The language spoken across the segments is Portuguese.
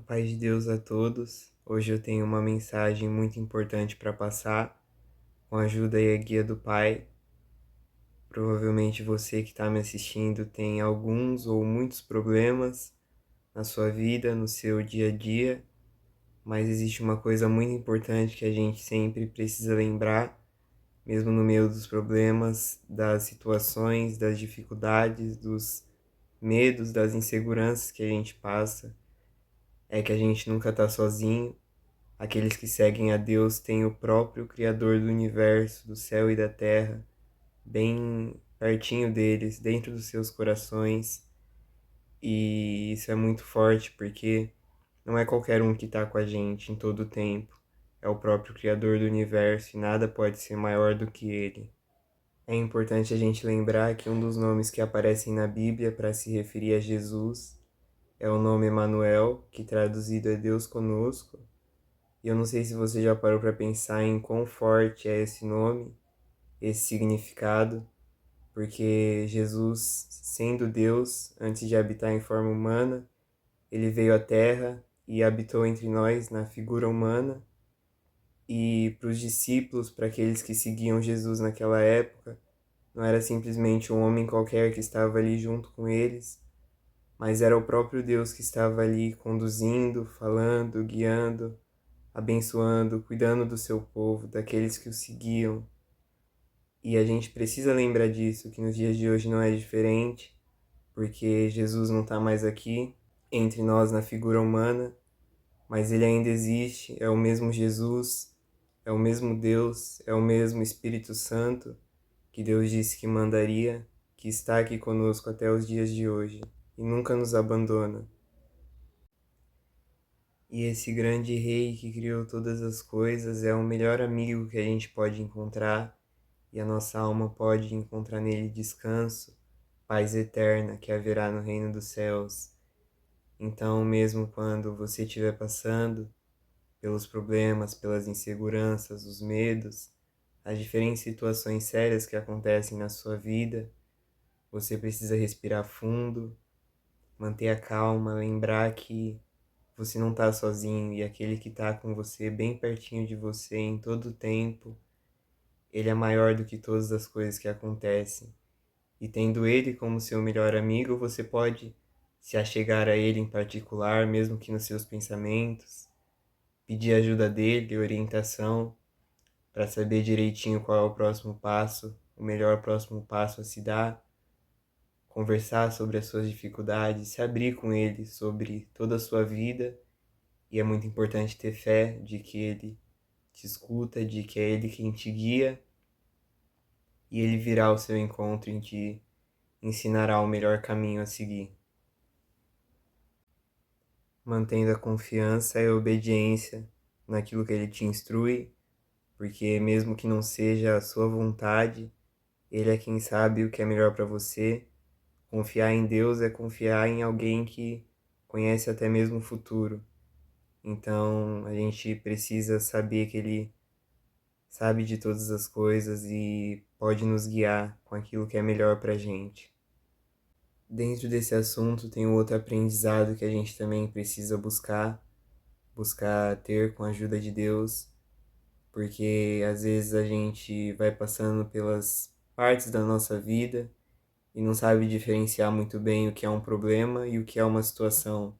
Paz de Deus a todos. Hoje eu tenho uma mensagem muito importante para passar, com a ajuda e a guia do Pai. Provavelmente você que está me assistindo tem alguns ou muitos problemas na sua vida, no seu dia a dia, mas existe uma coisa muito importante que a gente sempre precisa lembrar, mesmo no meio dos problemas, das situações, das dificuldades, dos medos, das inseguranças que a gente passa, é que a gente nunca está sozinho. Aqueles que seguem a Deus têm o próprio Criador do universo, do céu e da terra, bem pertinho deles, dentro dos seus corações. E isso é muito forte porque não é qualquer um que está com a gente em todo o tempo. É o próprio Criador do universo e nada pode ser maior do que ele. É importante a gente lembrar que um dos nomes que aparecem na Bíblia para se referir a Jesus é o nome Emanuel, que traduzido é Deus conosco. E eu não sei se você já parou para pensar em quão forte é esse nome, esse significado, porque Jesus, sendo Deus, antes de habitar em forma humana, ele veio à Terra e habitou entre nós na figura humana. E para os discípulos, para aqueles que seguiam Jesus naquela época, não era simplesmente um homem qualquer que estava ali junto com eles, mas era o próprio Deus que estava ali conduzindo, falando, guiando, abençoando, cuidando do seu povo, daqueles que o seguiam. E a gente precisa lembrar disso, que nos dias de hoje não é diferente, porque Jesus não está mais aqui entre nós na figura humana, mas ele ainda existe, é o mesmo Jesus, é o mesmo Deus, é o mesmo Espírito Santo que Deus disse que mandaria, que está aqui conosco até os dias de hoje e nunca nos abandona. E esse grande rei que criou todas as coisas é o melhor amigo que a gente pode encontrar, e a nossa alma pode encontrar nele descanso, paz eterna que haverá no reino dos céus. Então, mesmo quando você estiver passando pelos problemas, pelas inseguranças, os medos, as diferentes situações sérias que acontecem na sua vida, você precisa respirar fundo, manter a calma, lembrar que você não está sozinho e aquele que está com você, bem pertinho de você em todo o tempo, ele é maior do que todas as coisas que acontecem. E tendo ele como seu melhor amigo, você pode se achegar a ele em particular, mesmo que nos seus pensamentos, pedir ajuda dele, orientação, para saber direitinho qual é o próximo passo, o melhor próximo passo a se dar, conversar sobre as suas dificuldades, se abrir com ele sobre toda a sua vida. E é muito importante ter fé de que ele te escuta, de que é ele quem te guia e ele virá ao seu encontro e te ensinará o melhor caminho a seguir. Mantendo a confiança e a obediência naquilo que ele te instrui, porque mesmo que não seja a sua vontade, ele é quem sabe o que é melhor para você. Confiar em Deus é confiar em alguém que conhece até mesmo o futuro. Então a gente precisa saber que ele sabe de todas as coisas e pode nos guiar com aquilo que é melhor pra gente. Dentro desse assunto tem um outro aprendizado que a gente também precisa buscar ter com a ajuda de Deus, porque às vezes a gente vai passando pelas partes da nossa vida e não sabe diferenciar muito bem o que é um problema e o que é uma situação,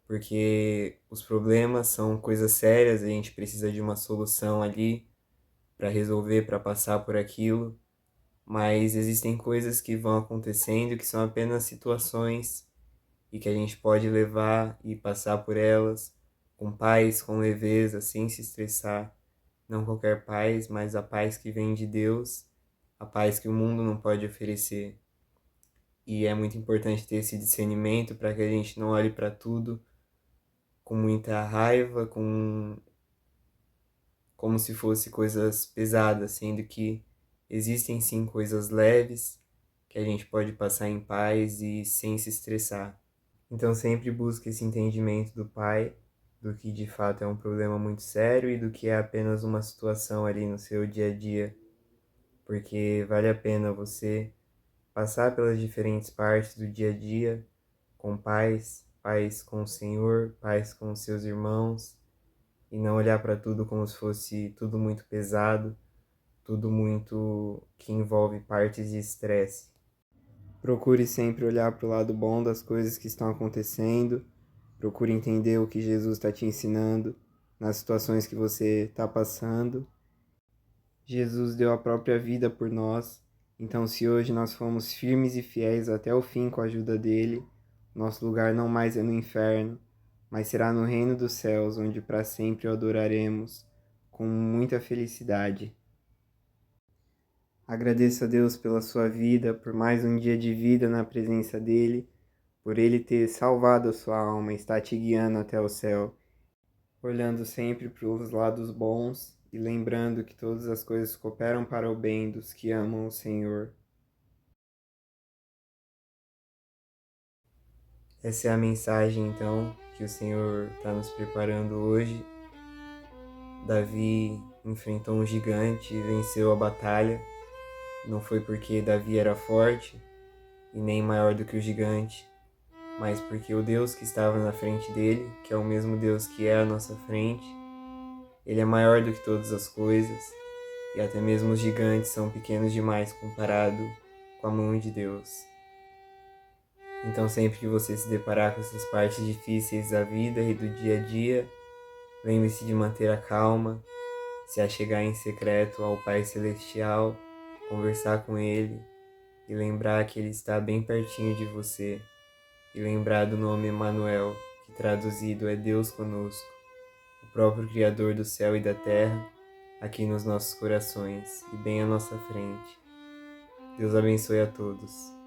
porque os problemas são coisas sérias, a gente precisa de uma solução ali para resolver, para passar por aquilo, mas existem coisas que vão acontecendo que são apenas situações e que a gente pode levar e passar por elas com paz, com leveza, sem se estressar. Não qualquer paz, mas a paz que vem de Deus, a paz que o mundo não pode oferecer. E é muito importante ter esse discernimento para que a gente não olhe para tudo com muita raiva, como se fosse coisas pesadas, sendo que existem sim coisas leves que a gente pode passar em paz e sem se estressar. Então sempre busque esse entendimento do Pai, do que de fato é um problema muito sério e do que é apenas uma situação ali no seu dia a dia, porque vale a pena você passar pelas diferentes partes do dia a dia com paz, paz com o Senhor, paz com os seus irmãos, e não olhar para tudo como se fosse tudo muito pesado, tudo muito que envolve partes de estresse. Procure sempre olhar para o lado bom das coisas que estão acontecendo, procure entender o que Jesus está te ensinando nas situações que você está passando. Jesus deu a própria vida por nós, então se hoje nós fomos firmes e fiéis até o fim com a ajuda dele, nosso lugar não mais é no inferno, mas será no reino dos céus, onde para sempre o adoraremos com muita felicidade. Agradeça a Deus pela sua vida, por mais um dia de vida na presença dele, por ele ter salvado a sua alma e estar te guiando até o céu, olhando sempre para os lados bons e lembrando que todas as coisas cooperam para o bem dos que amam o Senhor. Essa é a mensagem, então, que o Senhor está nos preparando hoje. Davi enfrentou um gigante e venceu a batalha. Não foi porque Davi era forte e nem maior do que o gigante, mas porque o Deus que estava na frente dele, que é o mesmo Deus que é à nossa frente, ele é maior do que todas as coisas, e até mesmo os gigantes são pequenos demais comparado com a mão de Deus. Então sempre que você se deparar com essas partes difíceis da vida e do dia a dia, lembre-se de manter a calma, se achegar em secreto ao Pai Celestial, conversar com Ele e lembrar que Ele está bem pertinho de você, e lembrar do nome Emanuel, que traduzido é Deus conosco, o próprio Criador do céu e da terra, aqui nos nossos corações e bem à nossa frente. Deus abençoe a todos.